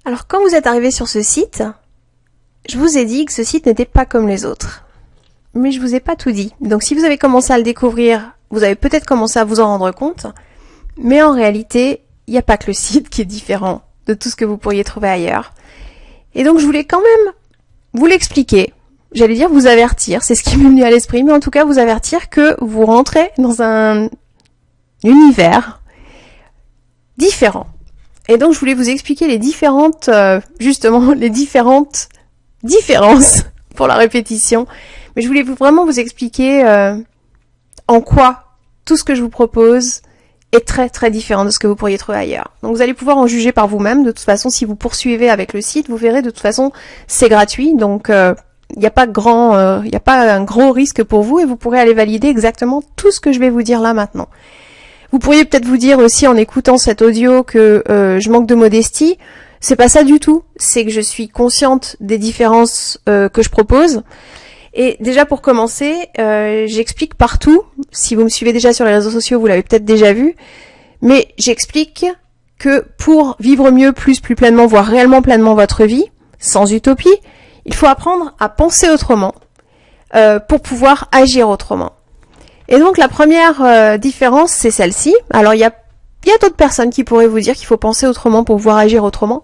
Alors quand vous êtes arrivé sur ce site, je vous ai dit que ce site n'était pas comme les autres. Mais je vous ai pas tout dit. Donc si vous avez commencé à le découvrir, vous avez peut-être commencé à vous en rendre compte. Mais en réalité, il n'y a pas que le site qui est différent de tout ce que vous pourriez trouver ailleurs. Et donc je voulais quand même vous l'expliquer. J'allais dire vous avertir, c'est ce qui m'est venu à l'esprit, mais en tout cas vous avertir que vous rentrez dans un univers différent. Et donc je voulais vous expliquer les différentes, justement, les différentes différences pour la répétition. Mais je voulais vraiment vous expliquer en quoi tout ce que je vous propose est très très différent de ce que vous pourriez trouver ailleurs. Donc vous allez pouvoir en juger par vous-même. De toute façon, si vous poursuivez avec le site, vous verrez de toute façon c'est gratuit. Donc il n'y a pas un gros risque pour vous et vous pourrez aller valider exactement tout ce que je vais vous dire là maintenant. Vous pourriez peut-être vous dire aussi en écoutant cet audio que je manque de modestie. C'est pas ça du tout. C'est que je suis consciente des différences que je propose. Et déjà pour commencer, j'explique partout. Si vous me suivez déjà sur les réseaux sociaux, vous l'avez peut-être déjà vu. Mais j'explique que pour vivre mieux, plus pleinement, voire réellement pleinement votre vie, sans utopie, il faut apprendre à penser autrement pour pouvoir agir autrement. Et donc la première différence, c'est celle-ci. Alors il y a d'autres personnes qui pourraient vous dire qu'il faut penser autrement pour pouvoir agir autrement.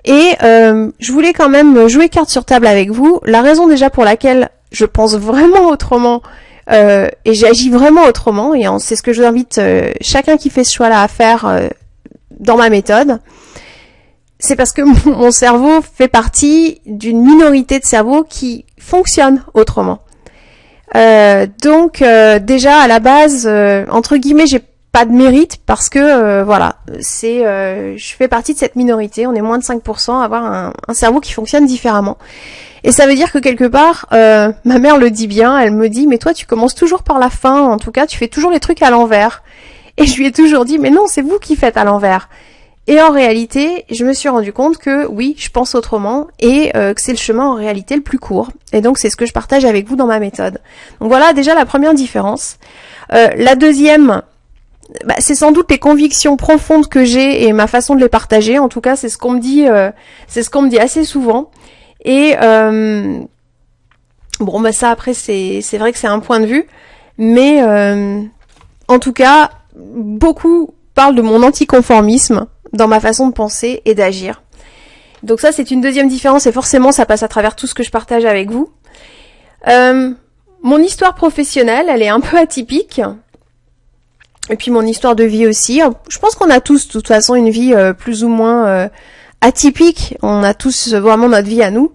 Et je voulais quand même jouer carte sur table avec vous. La raison déjà pour laquelle je pense vraiment autrement et j'agis vraiment autrement, et c'est ce que je vous invite chacun qui fait ce choix-là à faire dans ma méthode, c'est parce que mon cerveau fait partie d'une minorité de cerveaux qui fonctionne autrement. Donc déjà à la base, entre guillemets, j'ai pas de mérite parce que voilà, je fais partie de cette minorité, on est moins de 5% à avoir un cerveau qui fonctionne différemment. Et ça veut dire que quelque part, ma mère le dit bien, elle me dit mais toi tu commences toujours par la fin, en tout cas tu fais toujours les trucs à l'envers. Et je lui ai toujours dit mais non, c'est vous qui faites à l'envers. Et en réalité, je me suis rendu compte que oui, je pense autrement et que c'est le chemin en réalité le plus court. Et donc c'est ce que je partage avec vous dans ma méthode. Donc voilà déjà la première différence. La deuxième, c'est sans doute les convictions profondes que j'ai et ma façon de les partager. En tout cas, c'est ce qu'on me dit assez souvent. Et bon, ça après c'est vrai que c'est un point de vue, mais en tout cas, beaucoup parlent de mon anticonformisme dans ma façon de penser et d'agir. Donc ça, c'est une deuxième différence et forcément, ça passe à travers tout ce que je partage avec vous. Mon histoire professionnelle, elle est un peu atypique. Et puis mon histoire de vie aussi. Je pense qu'on a tous, de toute façon, une vie plus ou moins atypique. On a tous vraiment notre vie à nous.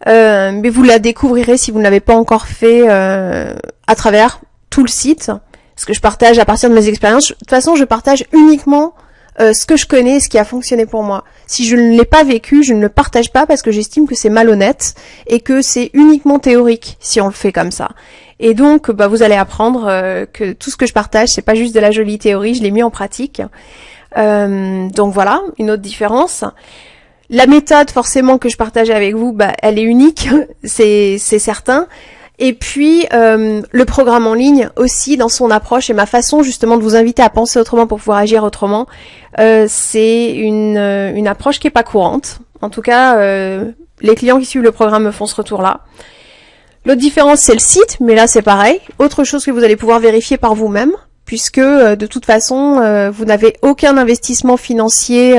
Mais vous la découvrirez si vous ne l'avez pas encore fait à travers tout le site. Ce que je partage à partir de mes expériences. De toute façon, je partage uniquement ce que je connais et ce qui a fonctionné pour moi. Si je ne l'ai pas vécu, je ne le partage pas parce que j'estime que c'est malhonnête et que c'est uniquement théorique si on le fait comme ça. Et donc, vous allez apprendre que tout ce que je partage, c'est pas juste de la jolie théorie, je l'ai mis en pratique. Donc voilà, une autre différence. La méthode, forcément, que je partage avec vous, elle est unique, c'est certain. Et puis, le programme en ligne aussi, dans son approche et ma façon justement de vous inviter à penser autrement pour pouvoir agir autrement, c'est une approche qui est pas courante. En tout cas, les clients qui suivent le programme me font ce retour-là. L'autre différence, c'est le site, mais là, c'est pareil. Autre chose que vous allez pouvoir vérifier par vous-même, puisque de toute façon, vous n'avez aucun investissement financier,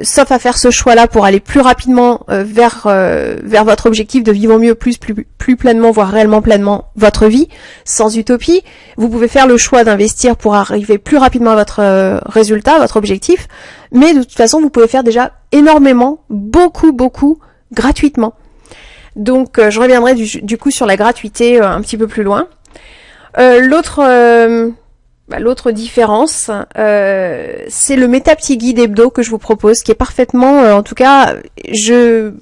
sauf à faire ce choix-là pour aller plus rapidement vers votre objectif de vivre mieux, plus pleinement, voire réellement pleinement votre vie, sans utopie. Vous pouvez faire le choix d'investir pour arriver plus rapidement à votre résultat, votre objectif, mais de toute façon, vous pouvez faire déjà énormément, beaucoup, gratuitement. Donc, je reviendrai du coup sur la gratuité un petit peu plus loin. L'autre différence, c'est le Métapti Guide hebdo que je vous propose, qui est parfaitement, en tout cas, je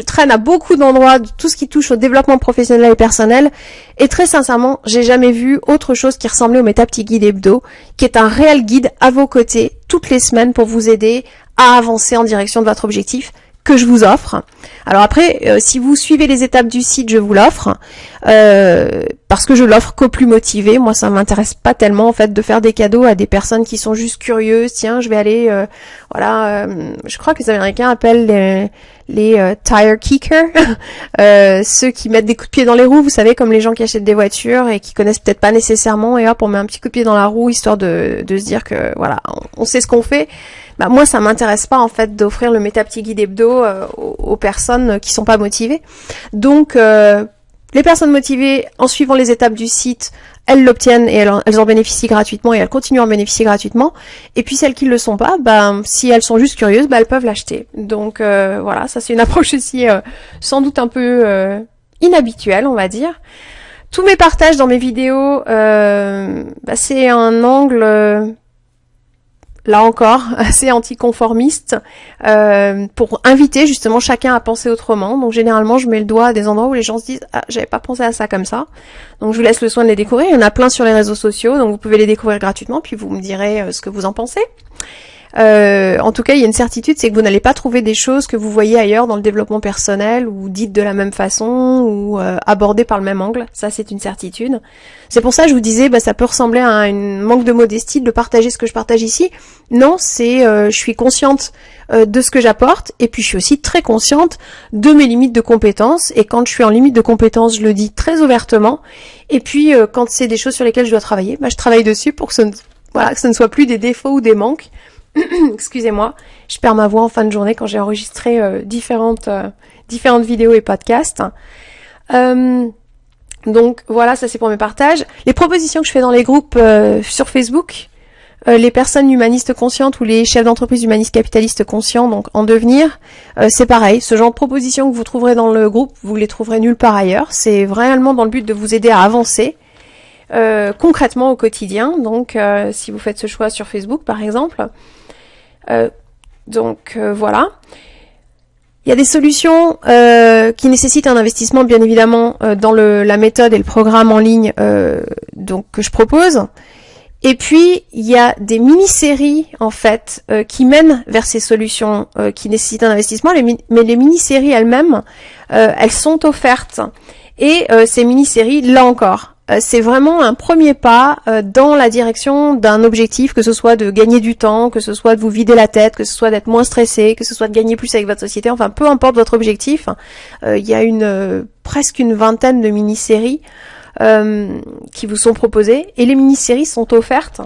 traîne à beaucoup d'endroits, tout ce qui touche au développement professionnel et personnel, et très sincèrement, j'ai jamais vu autre chose qui ressemblait au Métapti Guide hebdo, qui est un réel guide à vos côtés, toutes les semaines, pour vous aider à avancer en direction de votre objectif, que je vous offre. Alors après, si vous suivez les étapes du site, je vous l'offre, parce que je l'offre qu'aux plus motivés. Moi, ça m'intéresse pas tellement en fait de faire des cadeaux à des personnes qui sont juste curieuses. Tiens, je vais aller, je crois que les Américains appellent les tire kickers, ceux qui mettent des coups de pied dans les roues, vous savez, comme les gens qui achètent des voitures et qui connaissent peut-être pas nécessairement, et hop, on met un petit coup de pied dans la roue histoire de se dire que voilà, on sait ce qu'on fait. Bah moi, ça m'intéresse pas en fait d'offrir le Méta Petit Guide Hebdo aux personnes qui sont pas motivées. Donc les personnes motivées, en suivant les étapes du site, elles l'obtiennent et elles en bénéficient gratuitement et elles continuent à en bénéficier gratuitement. Et puis celles qui ne le sont pas, si elles sont juste curieuses, elles peuvent l'acheter. Donc voilà, ça c'est une approche aussi sans doute un peu inhabituelle, on va dire. Tous mes partages dans mes vidéos, c'est un angle... là encore, assez anticonformiste, pour inviter justement chacun à penser autrement. Donc généralement, je mets le doigt à des endroits où les gens se disent « Ah, j'avais pas pensé à ça comme ça ». Donc je vous laisse le soin de les découvrir. Il y en a plein sur les réseaux sociaux, donc vous pouvez les découvrir gratuitement, puis vous me direz ce que vous en pensez. En tout cas, il y a une certitude, c'est que vous n'allez pas trouver des choses que vous voyez ailleurs dans le développement personnel, ou dites de la même façon, ou abordées par le même angle. Ça, c'est une certitude. C'est pour ça que je vous disais, ça peut ressembler à un manque de modestie de partager ce que je partage ici. Non, c'est je suis consciente de ce que j'apporte, et puis je suis aussi très consciente de mes limites de compétences, et quand je suis en limite de compétences, je le dis très ouvertement, et puis quand c'est des choses sur lesquelles je dois travailler, je travaille dessus pour que ce ne soit plus des défauts ou des manques. Excusez-moi, je perds ma voix en fin de journée quand j'ai enregistré différentes vidéos et podcasts. Donc voilà, ça c'est pour mes partages. Les propositions que je fais dans les groupes sur Facebook, les personnes humanistes conscientes ou les chefs d'entreprise humanistes capitalistes conscients, donc en devenir, c'est pareil. Ce genre de propositions que vous trouverez dans le groupe, vous les trouverez nulle part ailleurs. C'est vraiment dans le but de vous aider à avancer concrètement au quotidien. Donc si vous faites ce choix sur Facebook par exemple, voilà. Il y a des solutions qui nécessitent un investissement bien évidemment dans la méthode et le programme en ligne que je propose. Et puis il y a des mini-séries en fait qui mènent vers ces solutions qui nécessitent un investissement, mais les mini-séries elles-mêmes, elles sont offertes. Et ces mini-séries, là encore, c'est vraiment un premier pas dans la direction d'un objectif, que ce soit de gagner du temps, que ce soit de vous vider la tête, que ce soit d'être moins stressé, que ce soit de gagner plus avec votre société, enfin peu importe votre objectif. Il y a presque une vingtaine de mini-séries qui vous sont proposées, et les mini-séries sont offertes,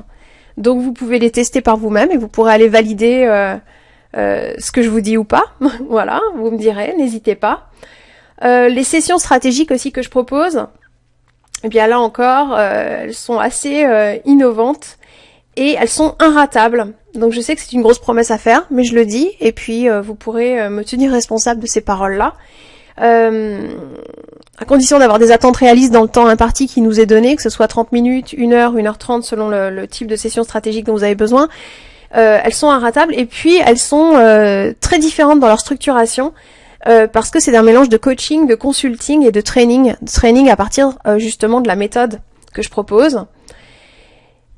donc vous pouvez les tester par vous-même et vous pourrez aller valider ce que je vous dis ou pas. Voilà, vous me direz, n'hésitez pas. Les sessions stratégiques aussi que je propose, eh bien là encore, elles sont assez innovantes et elles sont inratables. Donc je sais que c'est une grosse promesse à faire, mais je le dis, et puis vous pourrez me tenir responsable de ces paroles-là. À condition d'avoir des attentes réalistes dans le temps imparti qui nous est donné, que ce soit 30 minutes, 1 heure, 1h30 selon le type de session stratégique dont vous avez besoin. Elles sont inratables, et puis elles sont très différentes dans leur structuration. Parce que c'est un mélange de coaching, de consulting et de training à partir justement de la méthode que je propose.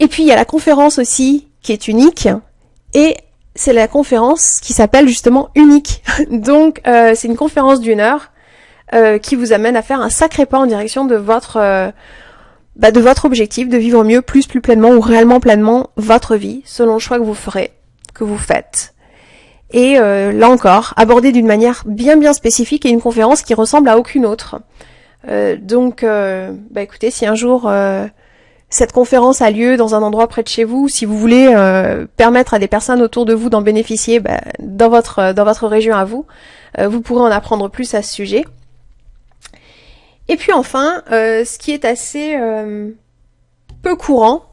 Et puis il y a la conférence aussi qui est unique, et c'est la conférence qui s'appelle justement unique. Donc c'est une conférence d'1 heure qui vous amène à faire un sacré pas en direction de votre objectif de vivre mieux, plus pleinement ou réellement pleinement votre vie, selon le choix que vous faites. Et là encore, abordé d'une manière bien spécifique, et une conférence qui ressemble à aucune autre. Écoutez, si un jour cette conférence a lieu dans un endroit près de chez vous, si vous voulez permettre à des personnes autour de vous d'en bénéficier dans votre région à vous, vous pourrez en apprendre plus à ce sujet. Et puis enfin, ce qui est assez peu courant,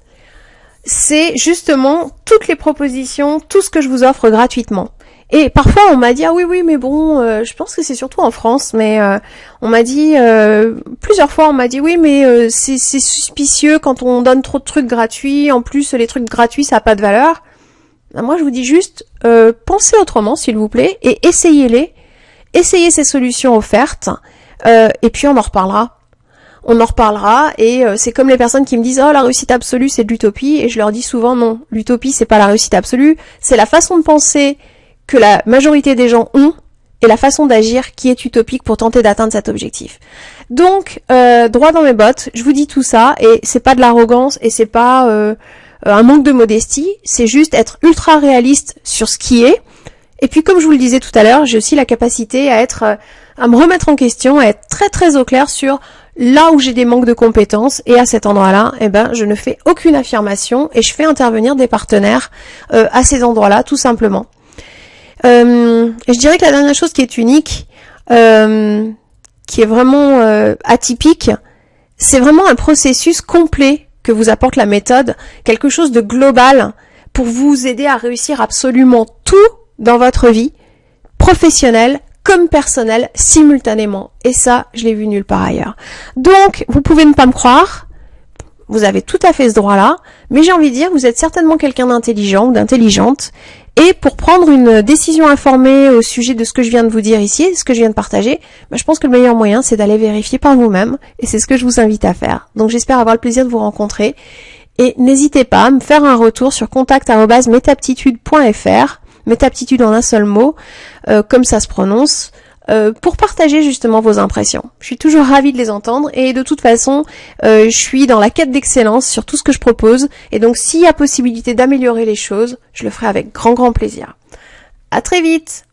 c'est justement toutes les propositions, tout ce que je vous offre gratuitement. Et parfois on m'a dit ah oui mais bon, je pense que c'est surtout en France, mais on m'a dit plusieurs fois, on m'a dit oui mais c'est suspicieux quand on donne trop de trucs gratuits, en plus les trucs gratuits ça a pas de valeur. Moi je vous dis juste pensez autrement s'il vous plaît, et essayez ces solutions offertes, et puis on en reparlera. Et c'est comme les personnes qui me disent oh la réussite absolue c'est de l'utopie, et je leur dis souvent non, l'utopie c'est pas la réussite absolue, c'est la façon de penser que la majorité des gens ont, et la façon d'agir qui est utopique pour tenter d'atteindre cet objectif. Donc, droit dans mes bottes, je vous dis tout ça, et c'est pas de l'arrogance, et c'est pas un manque de modestie, c'est juste être ultra réaliste sur ce qui est. Et puis, comme je vous le disais tout à l'heure, j'ai aussi la capacité à me remettre en question, à être très très au clair sur là où j'ai des manques de compétences, et à cet endroit-là, eh ben, je ne fais aucune affirmation, et je fais intervenir des partenaires à ces endroits-là, tout simplement. Je dirais que la dernière chose qui est unique, qui est vraiment atypique, c'est vraiment un processus complet que vous apporte la méthode, quelque chose de global pour vous aider à réussir absolument tout dans votre vie, professionnelle comme personnelle, simultanément. Et ça, je l'ai vu nulle part ailleurs. Donc, vous pouvez ne pas me croire, vous avez tout à fait ce droit-là, mais j'ai envie de dire, vous êtes certainement quelqu'un d'intelligent ou d'intelligente, et pour prendre une décision informée au sujet de ce que je viens de vous dire ici, ce que je viens de partager, je pense que le meilleur moyen, c'est d'aller vérifier par vous-même, et c'est ce que je vous invite à faire. Donc j'espère avoir le plaisir de vous rencontrer, et n'hésitez pas à me faire un retour sur contact@metaptitude.fr, Metaptitude en un seul mot, comme ça se prononce, pour partager justement vos impressions. Je suis toujours ravie de les entendre et de toute façon, je suis dans la quête d'excellence sur tout ce que je propose et donc s'il y a possibilité d'améliorer les choses, je le ferai avec grand plaisir. À très vite!